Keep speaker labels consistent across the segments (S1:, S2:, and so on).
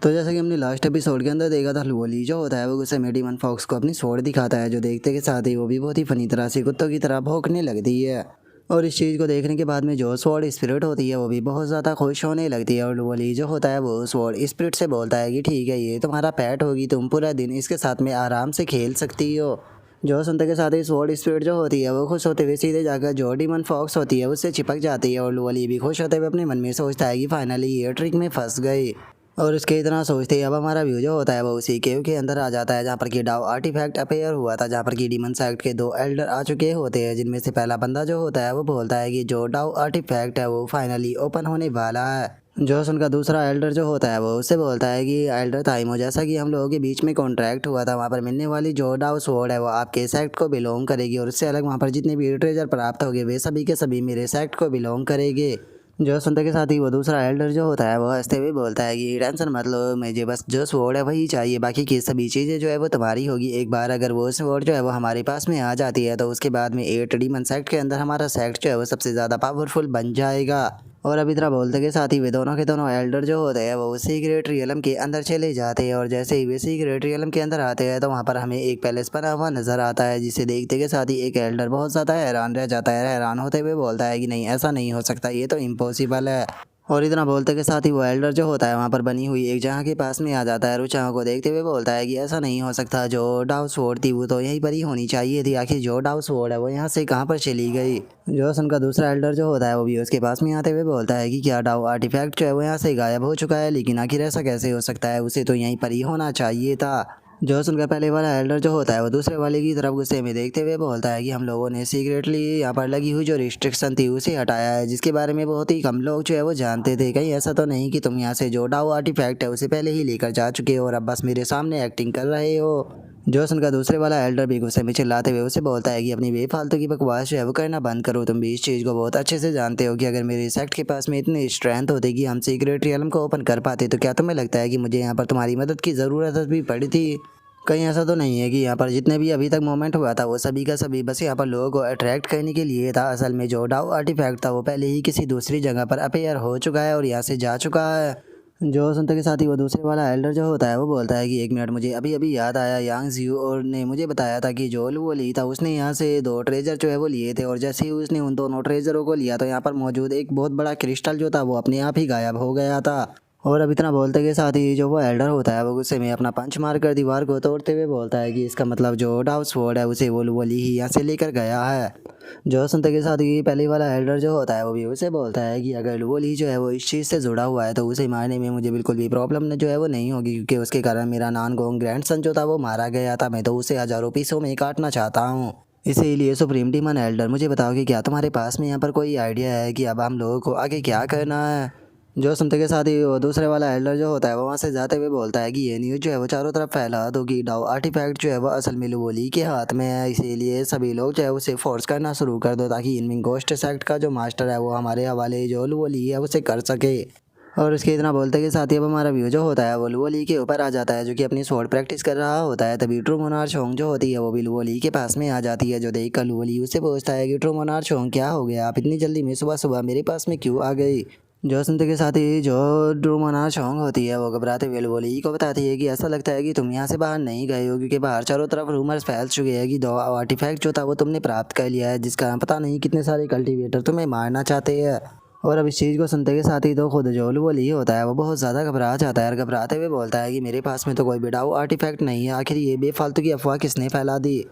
S1: तो जैसा कि हमने लास्ट एपिसोड के अंदर देखा था, लोली जो होता है वो गुस्से में डीमन फॉक्स को अपनी स्वॉर्ड दिखाता है, जो देखते के साथ ही वो भी बहुत ही फनी तरह से कुत्तों की तरह भौंकने लगती है। और इस चीज़ को देखने के बाद में जो स्वॉर्ड स्पिरिट होती है वो भी बहुत ज़्यादा खुश होने लगती है। और लोली जो होता है वो स्वॉर्ड स्पिरिट से बोलता है कि ठीक है, ये तुम्हारा पेट होगी, तुम पूरा दिन इसके साथ में आराम से खेल सकती हो। जो सुनते के साथ ही स्वॉर्ड स्पिरिट जो होती है वो खुश होते हुए सीधे जाकर जो डीमन फॉक्स होती है उससे चिपक जाती है। और लोली भी खुश होते हुए अपने मन में सोचता है कि फाइनली ये ट्रिक में फंस गई। और इसके इतना सोचते ही अब हमारा व्यू जो होता है वो उसी केव के अंदर आ जाता है, जहाँ पर कि डाउ आर्टिफैक्ट अपेयर हुआ था, जहाँ पर कि डीमन सेक्ट के 2 एल्डर आ चुके होते हैं, जिनमें से पहला बंदा जो होता है वो बोलता है कि जो डाउ आर्टिफैक्ट है वो फाइनली ओपन होने वाला है। जो उनका दूसरा एल्डर जो होता है वो उससे बोलता है कि एल्डर ताइमो, जैसा कि हम लोगों के बीच में कॉन्ट्रैक्ट हुआ था, वहाँ पर मिलने वाली जो डाउ स्वॉर्ड है वो आपके सेक्ट को बिलोंग करेगी, और उससे अलग वहाँ पर जितने भी ट्रेजर प्राप्त होंगे वे सभी के सभी मेरे सेक्ट को बिलोंग करेंगे। जो सुनते के साथ ही वो दूसरा एल्डर जो होता है वो हंसते हुए बोलता है कि टेंशन मत लो, मुझे बस जो स्वॉर्ड है वही चाहिए, बाकी की सभी चीज़ें जो है वो तुम्हारी होगी। एक बार अगर वो स्वॉर्ड जो है वो हमारे पास में आ जाती है तो उसके बाद में 8 डीमन सेक्ट के अंदर हमारा सेक्ट जो है वो सबसे ज़्यादा पावरफुल बन जाएगा। और अभी तरह बोलते के साथ ही वे दोनों के दोनों एल्डर जो होते हैं वो सीक्रेट रियलम के अंदर चले जाते हैं। और जैसे ही वे सीक्रेट रियलम के अंदर आते हैं तो वहाँ पर हमें एक पैलेस बना हुआ नजर आता है, जिसे देखते के साथ ही एक एल्डर बहुत ज़्यादा हैरान रह जाता है। हैरान होते हुए बोलता है कि नहीं, ऐसा नहीं हो सकता, ये तो इम्पॉसिबल है। और इतना बोलते के साथ ही वो एल्डर जो होता है वहाँ पर बनी हुई एक जगह के पास में आ जाता है। रुचाओं को देखते हुए बोलता है कि ऐसा नहीं हो सकता, जो डाउ स्वॉर्ड थी वो तो यहीं पर ही होनी चाहिए थी, आखिर जो डाउ स्वॉर्ड है वो यहाँ से कहाँ पर चली गई। जो उनका दूसरा एल्डर जो होता है वो भी उसके पास में आते हुए बोलता है कि क्या डाउ आर्टिफैक्ट जो है वो यहाँ से गायब हो चुका है, लेकिन आखिर ऐसा कैसे हो सकता है, उसे तो यहीं पर ही होना चाहिए था। जो उनका पहले वाला एल्डर जो होता है वो दूसरे वाले की तरफ गुस्से में देखते हुए बोलता है कि हम लोगों ने सीक्रेटली यहाँ पर लगी हुई जो रिस्ट्रिक्शन थी उसे हटाया है, जिसके बारे में बहुत ही कम लोग जो है वो जानते थे। कहीं ऐसा तो नहीं कि तुम यहाँ से जो डाउ आर्टिफैक्ट है उसे पहले ही लेकर जा चुके हो और अब बस मेरे सामने एक्टिंग कर रहे हो। जो उनका दूसरे वाला एल्डर भी गुस्से में चिल्लाते हुए उसे बोलता है कि अपनी बेफालतू की बकवास जो है वो करना बंद करो, तुम भी इस चीज़ को बहुत अच्छे से जानते हो कि अगर मेरे सेक्ट के पास में इतनी स्ट्रेंथ होती कि हम सीक्रेट रियलम को ओपन कर पाते, तो क्या तुम्हें लगता है कि मुझे यहाँ पर तुम्हारी मदद की ज़रूरत भी पड़ी थी। कहीं ऐसा तो नहीं है कि यहाँ पर जितने भी अभी तक मोमेंट हुआ था वो सभी का सभी बस यहाँ पर लोगों को अट्रैक्ट करने के लिए था। असल में जो डाउ आर्टिफैक्ट था वो पहले ही किसी दूसरी जगह पर अपेयर हो चुका है और यहाँ से जा चुका है। जो सुनते के साथ ही वो दूसरे वाला एल्डर जो होता है वो बोलता है कि 1 मिनट, मुझे अभी अभी याद आया, यांग जियो और ने मुझे बताया था कि जो वो ली था उसने यहाँ से 2 ट्रेजर जो है वो लिए थे, और जैसे ही उसने उन दोनों ट्रेजरों को लिया तो यहाँ पर मौजूद एक बहुत बड़ा क्रिस्टल जो था वो अपने आप ही गायब हो गया था। और अब इतना बोलते के साथ ही जो वो एल्डर होता है वो गुस्से में अपना पंच मार कर दीवार को तोड़ते हुए बोलता है कि इसका मतलब जो डाउ स्वॉर्ड है उसे वो वली ही यहाँ से लेकर गया है। जो सुनते के साथ ही पहले वाला एल्डर जो होता है वो भी उसे बोलता है कि अगर वली जो है वो इस चीज़ से जुड़ा हुआ है तो उसे मारने में मुझे बिल्कुल भी प्रॉब्लम जो है वो नहीं होगी, क्योंकि उसके कारण मेरा नान गोंग ग्रैंडसन जो था वो मारा गया था। मैं तो उसे हज़ारों पीसों में काटना चाहता हूँ। इसीलिए सुप्रीम डीमन एल्डर, मुझे बताओ कि क्या तुम्हारे पास में यहाँ पर कोई आइडिया है कि अब हम लोगों को आगे क्या करना है। जो सुनते के साथ ही वो दूसरे वाला एल्डर जो होता है वो वहाँ से जाते हुए बोलता है कि ये न्यूज़ जो है वो चारों तरफ फैला दो कि डाउ आर्टिफैक्ट जो है वो असल में लुवोली के हाथ में है, इसीलिए सभी लोग जो है उसे फोर्स करना शुरू कर दो, ताकि इनमिंग गोस्ट सेक्ट का जो मास्टर है वो हमारे हवाले जो लुवोली है उसे कर सके। और उसके इतना बोलते के साथ ही अब हमारा व्यू जो होता है वो लुवोली के ऊपर आ जाता है, जो कि अपनी स्वॉर्ड प्रैक्टिस कर रहा होता है। तभी ट्रू मोनार शोंग जो होती है वो भी लुवोली के पास में आ जाती है, जो देख कर लुवोली उससे पूछता है कि ट्रू मोनार शोंग क्या हो गया, आप इतनी जल्दी में सुबह सुबह मेरे पास में क्यों आ गई। जो सुनते के साथ ही जो ड्रूमोनार शोंग होती है वो घबराते हुए लुवोली को बताती है कि ऐसा लगता है कि तुम यहाँ से बाहर नहीं गए हो, क्योंकि बाहर चारों तरफ रूमर्स फैल चुके हैं कि दो आर्टिफैक्ट जो था वो तुमने प्राप्त कर लिया है, जिसका पता नहीं कितने सारे कल्टीवेटर तुम्हें मारना चाहते हैं। और अब इस चीज़ को सुनते के साथ ही तो खुद जो लुवोली होता है वो बहुत ज़्यादा घबरा जाता है और घबराते हुए बोलता है कि मेरे पास में तो कोई बिडाऊ आर्टिफैक्ट नहीं है, आखिर ये बेफालतू की अफवाह किसने फैला दी।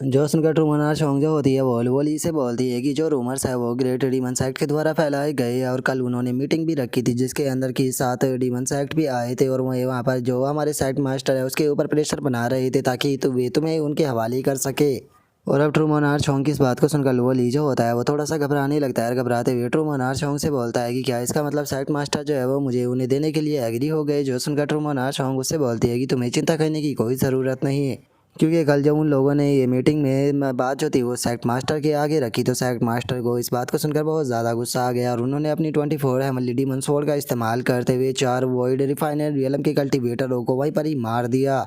S1: जो सुनकर ट्रूमोनार शोंग जो होती है वो लुवोली से बोलती है कि जो रूमर्स है वो ग्रेट डीमन सेक्ट के द्वारा फैलाए गए, और कल उन्होंने मीटिंग भी रखी थी जिसके अंदर की 7 डीमन सेक्ट भी आए थे, और वो वहाँ पर जो हमारे सेक्ट मास्टर है उसके ऊपर प्रेशर बना रहे थे ताकि तो वे तुम्हें उनके हवाले कर सके। और अब ट्रूमोनार शोंग की इस बात को सुनकर लुवोली जो होता है वो थोड़ा सा घबराने लगता है, और घबराते हुए ट्रूमोनार शोंग से बोलता है कि क्या इसका मतलब सेक्ट मास्टर जो है वो मुझे उन्हें देने के लिए एग्री हो गए। जो सुनकर ट्रूमोनार शोंग उससे बोलती है कि तुम्हें चिंता करने की कोई ज़रूरत नहीं है, क्योंकि कल जब उन लोगों ने ये मीटिंग में बात जो थी वो सेक्ट मास्टर के आगे रखी तो सेक्ट मास्टर को इस बात को सुनकर बहुत ज़्यादा गुस्सा आ गया, और उन्होंने अपनी 24 हेमली डीमन स्वॉर्ड का इस्तेमाल करते हुए 4 वॉइड रिफाइनर रियलम के कल्टीवेटरों को वहीं पर ही मार दिया।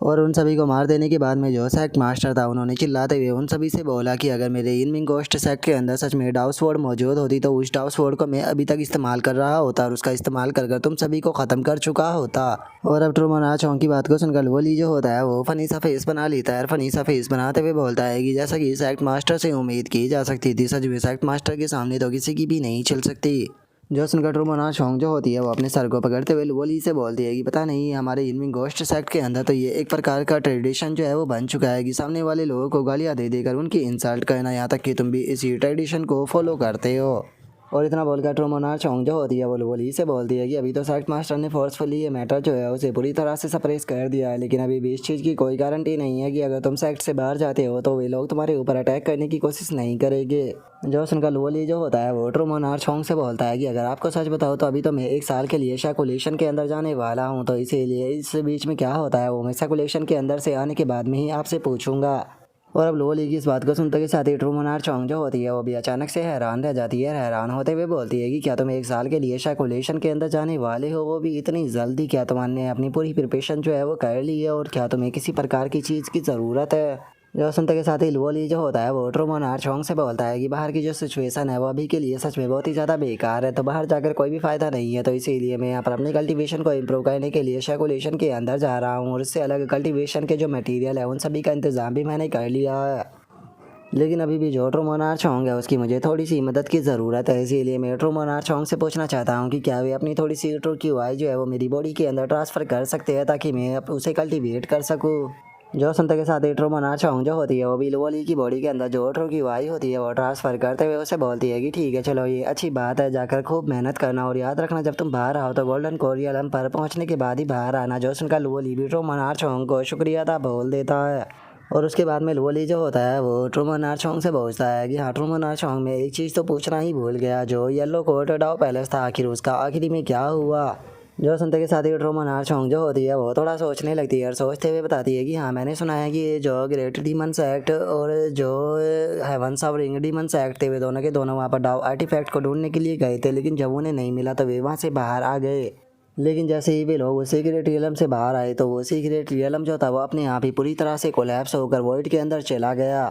S1: और उन सभी को मार देने के बाद में जो सेक्ट मास्टर था उन्होंने चिल्लाते हुए उन सभी से बोला कि अगर मेरे इनविंग गोस्ट सेक्ट के अंदर सच में डाउ स्वॉर्ड मौजूद होती तो उस डाउ स्वॉर्ड को मैं अभी तक इस्तेमाल कर रहा होता और उसका इस्तेमाल कर तुम सभी को ख़त्म कर चुका होता। और अब ट्रूमन आर्मस्ट्रांग की बात को सुनकर लोली जो होता है वो फनी सा फेस बना लेता है और फनी सा फेस बनाते हुए बोलता है कि जैसा कि सेक्ट मास्टर से उम्मीद की जा सकती थी सच में सेक्ट मास्टर के सामने तो किसी की भी नहीं चल सकती। जो सुनकर ट्रूमन आर्मस्ट्रांग जो होती है वो अपने सर को पकड़ते हुए लोली से बोलती है कि पता नहीं हमारे इनविंग गोस्ट सेक्ट के अंदर तो ये एक प्रकार का ट्रेडिशन जो है वो बन चुका है कि सामने वाले लोगों को गालियाँ दे देकर उनकी इंसल्ट करना, यहाँ तक कि तुम भी इसी ट्रेडिशन को फॉलो करते हो। और इतना बोलकर ट्रूमन आर्मस्ट्रांग जो होती है वो लोली से बोलती है कि अभी तो सेक्ट मास्टर ने फोर्सफुली ये मैटर जो है उसे पूरी तरह से सप्रेस कर दिया है, लेकिन अभी भी इस चीज़ की कोई गारंटी नहीं है कि अगर तुम सेक्ट से बाहर जाते हो तो वे लोग तुम्हारे ऊपर अटैक करने की कोशिश नहीं करेंगे। जो सुनकर लोली जो होता है वो ट्रूमन आर्मस्ट्रांग से बोलता है कि अगर आपको सच बताओ तो अभी तो मैं 1 साल के लिए सर्कुलेशन के अंदर जाने वाला हूँ, तो इसीलिए इस बीच में क्या होता है वो मैं सर्कुलेशन के अंदर से आने के बाद में ही आपसे पूछूंगा। और अब लोली की इस बात को सुनते के साथ ही ट्रूमन आर्मस्ट्रांग जो होती है वो भी अचानक से हैरान रह जाती है। हैरान होते हुए बोलती है कि क्या तुम 1 साल के लिए सर्कुलेशन के अंदर जाने वाले हो, वो भी इतनी जल्दी? क्या तुमने अपनी पूरी प्रिपरेशन जो है वो कर ली है और क्या तुम्हें किसी प्रकार की चीज़ की ज़रूरत है? जो सुनते के साथ ही लोली जो होता है वो ट्रूमन आर्मस्ट्रांग से बोलता है कि बाहर की जो सिचुएशन है वो अभी के लिए सच में बहुत ही ज़्यादा बेकार है, तो बाहर जाकर कोई भी फ़ायदा नहीं है, तो इसीलिए मैं यहाँ पर अपनी कल्टीवेशन को इम्प्रूव करने के लिए सर्कुलेशन के अंदर जा रहा हूँ और इससे अलग कल्टीवेशन के जो मटेरियल है उन सभी का इंतज़ाम भी मैंने कर लिया है। लेकिन अभी भी जो ट्रूमन आर्मस्ट्रांग है उसकी मुझे थोड़ी सी मदद की ज़रूरत है, इसीलिए मैं ट्रूमन आर्मस्ट्रांग से पूछना चाहता हूँ कि क्या वे अपनी थोड़ी सी ट्रू की वाई जो है वो मेरी बॉडी के अंदर ट्रांसफ़र कर सकते हैं ताकि मैं उसे कल्टीवेट कर सकूँ। जो सुनते के साथ ही ट्रूमन आर्मस्ट्रांग जो होती है वो भी लोली की बॉडी के अंदर जो ट्रू की वाई होती है वो ट्रांसफ़र करते हुए उसे बोलती है कि ठीक है चलो ये अच्छी बात है, जाकर खूब मेहनत करना और याद रखना जब तुम बाहर आओ तो गोल्डन कोरियलम पर पहुँचने के बाद ही बाहर आना। जो सुनकर लोली भी ट्रूमन आर्मस्ट्रांग को शुक्रिया अदा बोल देता है। और उसके बाद में लोली जो होता है वो ट्रूमन आर्मस्ट्रांग से पूछता है कि हाँ ट्रूमन आर्मस्ट्रांग, मैं एक चीज़ तो पूछना ही भूल गया, जो येलो कोट डाउ पैलेस था आखिर उसका आखिरी में क्या हुआ? जो सुनते के साथ ही ट्रूमन आर्मस्ट्रांग जो होती है वो थोड़ा सोचने लगती है और सोचते हुए बताती है कि हाँ मैंने सुना है कि जो ग्रेट डीमंस एक्ट और जो heavens of ring demons act थे वे दोनों के दोनों वहाँ पर डाउ आर्टिफैक्ट को ढूंढने के लिए गए थे, लेकिन जब उन्हें नहीं मिला तो वे वहाँ से बाहर आ गए। लेकिन जैसे ही वे लोग वो सीक्रेट रियलम से बाहर आए तो वो सीक्रेट रियलम जो था वो अपने आप ही पूरी तरह से कोलैप्स होकर वॉइड के अंदर चला गया।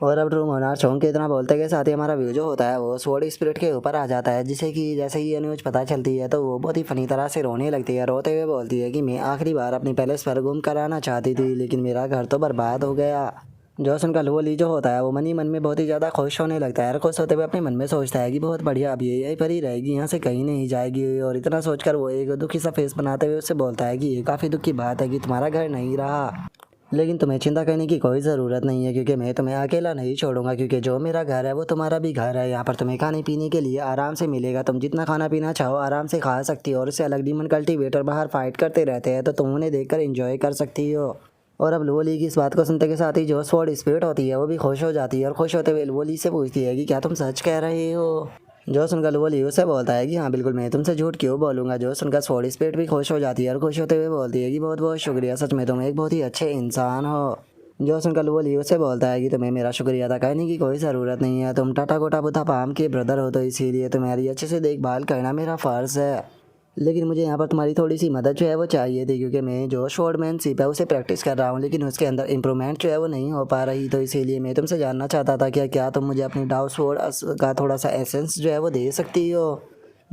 S1: और अब ट्रूमन आर्मस्ट्रांग के इतना बोलते के साथ ही हमारा व्यू जो होता है वो स्वॉर्ड स्पिरिट के ऊपर आ जाता है, जिसे कि जैसे ही ये न्यूज़ पता चलती है तो वो बहुत ही फनी तरह से रोने लगती है। रोते हुए बोलती है कि मैं आखिरी बार अपनी पैलेस पर घूम कर आना चाहती थी लेकिन मेरा घर तो बर्बाद हो गया। जो सुनकर लोली जो होता है वो मन ही मन में बहुत ही ज़्यादा खुश होने लगता है और खुश होते हुए अपने मन में सोचता है कि बहुत बढ़िया, अब ये यहीं पर ही रहेगी, यहाँ से कहीं नहीं जाएगी। और इतना सोचकर वो एक दुखी सा फेस बनाते हुए उससे बोलता है कि ये काफ़ी दुख की बात है कि तुम्हारा घर नहीं रहा, लेकिन तुम्हें चिंता करने की कोई ज़रूरत नहीं है क्योंकि मैं तुम्हें अकेला नहीं छोड़ूंगा, क्योंकि जो मेरा घर है वो तुम्हारा भी घर है। यहाँ पर तुम्हें खाने पीने के लिए आराम से मिलेगा, तुम जितना खाना पीना चाहो आराम से खा सकती हो। और इससे अलग डीमन कल्टीवेटर बाहर फाइट करते रहते हैं तो तुम उन्हें देखकर एंजॉय कर सकती हो। और अब लोली की इस बात को सुनते के साथ ही जो स्वॉर्ड स्पिरिट होती है वो भी खुश हो जाती है और खुश होते हुए लोली से पूछती है कि क्या तुम सच कह रहे हो? जो सुनकर लोली उससे बोलता है कि हाँ बिल्कुल, मैं तुमसे झूठ क्यों बोलूँगा। जो सुनकर स्वॉर्ड स्पिरिट भी खुश हो जाती है और खुश होते हुए बोलती है कि बहुत बहुत शुक्रिया, सच में तुम एक बहुत ही अच्छे इंसान हो। जो सुनकर लोली उससे बोलता है कि तुम्हें मेरा शुक्रिया अदा करने की कोई ज़रूरत नहीं है, तुम टाटा कोटा बुद्धा पाम के ब्रदर हो तो इसीलिए तुम्हारी अच्छे से देखभाल करना मेरा फ़र्ज़ है। लेकिन मुझे यहाँ पर तुम्हारी थोड़ी सी मदद जो है वो चाहिए थी, क्योंकि मैं जो स्वॉर्डमैनशिप है उसे प्रैक्टिस कर रहा हूँ लेकिन उसके अंदर इम्प्रूवमेंट जो है वो नहीं हो पा रही, तो इसीलिए मैं तुमसे जानना चाहता था कि क्या तुम मुझे अपनी डाउ स्वॉर्ड का थोड़ा सा एसेंस जो है वो दे सकती हो।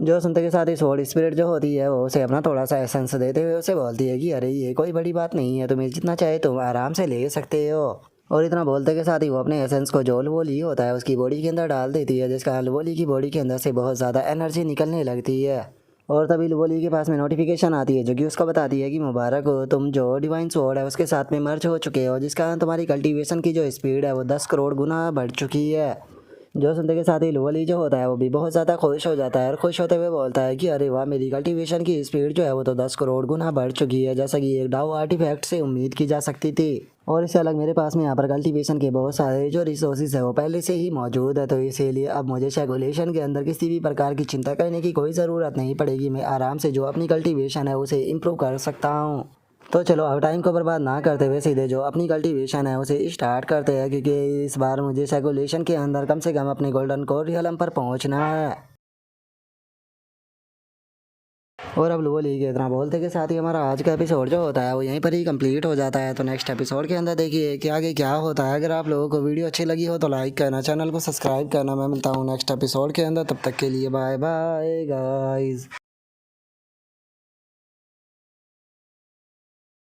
S1: जो सुनते के साथ ही स्वॉर्ड स्पिरिट जो होती है वो उसे अपना थोड़ा सा एसेंस देते हुए उसे बोलती है कि अरे ये कोई बड़ी बात नहीं है, तुम्हें जितना चाहे तुम आराम से ले सकते हो। और इतना बोलते के साथ ही वो अपने एसेंस को जो लोली होता है उसकी बॉडी के अंदर डाल देती है, जिसका लोली की बॉडी के अंदर से बहुत ज़्यादा एनर्जी निकलने लगती है। और तभी लोली के पास में नोटिफिकेशन आती है जो कि उसको बताती है कि मुबारक हो, तुम जो डिवाइन स्वॉर्ड है उसके साथ में मर्ज हो चुके हो, जिस कारण तुम्हारी कल्टीवेशन की जो स्पीड है वो 10 करोड़ गुना बढ़ चुकी है। जो सुनते के साथ ही लोली जो होता है वो भी बहुत ज़्यादा खुश हो जाता है और खुश होते हुए बोलता है कि अरे वाह, मेरी कल्टीवेशन की स्पीड जो है वो तो 10 करोड़ गुना बढ़ चुकी है, जैसा कि एक डाउ आर्टिफैक्ट से उम्मीद की जा सकती थी। और इससे अलग मेरे पास में यहाँ पर कल्टीवेशन के बहुत सारे जो रिसोर्सेज है वो पहले से ही मौजूद है, तो इसीलिए अब मुझे सर्कुलेशन के अंदर किसी भी प्रकार की चिंता करने की कोई ज़रूरत नहीं पड़ेगी। मैं आराम से जो अपनी कल्टीवेशन है उसे इम्प्रूव कर सकता हूँ। तो चलो अब टाइम को बर्बाद ना करते हुए सीधे जो अपनी कल्टीवेशन है उसे स्टार्ट करते हैं, क्योंकि इस बार मुझे सर्कुलेशन के अंदर कम से कम अपने गोल्डन कोरियलम पर पहुंचना है। और अब लोली के इतना बोलते के साथ ही हमारा आज का एपिसोड जो होता है वो यहीं पर ही कंप्लीट हो जाता है। तो नेक्स्ट एपिसोड के अंदर देखिए कि आगे क्या होता है। अगर आप लोगों को वीडियो अच्छी लगी हो तो लाइक करना, चैनल को सब्सक्राइब करना। मैं मिलता हूँ नेक्स्ट एपिसोड के अंदर, तब तक के लिए बाय बाय गाइस।